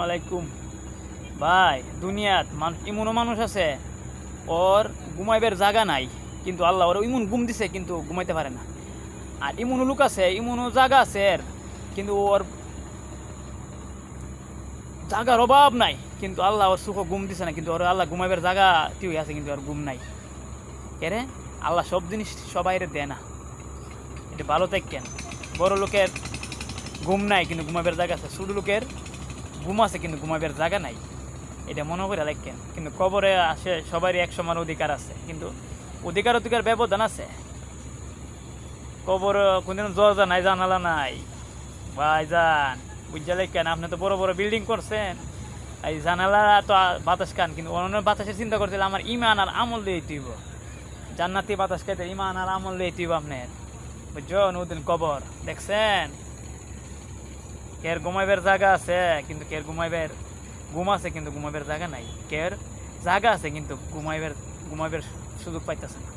আলাইকুম ভাই। দুনিয়াত মানুষ এমনও মানুষ আছে ওর ঘুমাইবার জায়গা নাই, কিন্তু আল্লাহ ওর ইমন ঘুম দিছে কিন্তু ঘুমাইতে পারে না। আর ইমনও লোক আছে, ইমনও জায়গা আছে এর, কিন্তু ওর জায়গার অভাব নাই, কিন্তু আল্লাহ ওর সুখ ঘুম দিছে না, কিন্তু ওর আল্লাহ ঘুমাইবার জায়গা তুই আছে কিন্তু ওর ঘুম নাই। কেরে আল্লাহ সব জিনিস সবাইরে দেয় না, এটা ভালো থাকেন। বড় লোকের ঘুম নাই কিন্তু ঘুমাইবার জায়গা আছে, ছোট লোকের ঘুম আছে কিন্তু ঘুমাইবার জায়গা নাই। এটা মনে করে লেখেন। কিন্তু কবরে আসে সবারই এক সমান অধিকার আছে, কিন্তু অধিকার ব্যবধান আছে। কবর কোনদিন দরজা নাই, জানালা নাই ভাইজান, বুঝা লেখেন। আপনি তো বড় বড় বিল্ডিং করছেন, এই জানালা তো বাতাস খান, কিন্তু অন্য বাতাসের চিন্তা করছিল আমার ইমান আর আমল দিয়ে তুইব। জান্নাতি বাতাস খাইতে ইমান আর আমল দিয়ে তুইব আপনার, বুঝছেন। ওদিন কবর দেখছেন, কের ঘুমাইবার জায়গা আছে কিন্তু কের ঘুমাইবার ঘুম আছে কিন্তু ঘুমাইবার জায়গা নাই, কের জায়গা আছে কিন্তু ঘুমাইবার সুযোগ পাইতেছে না।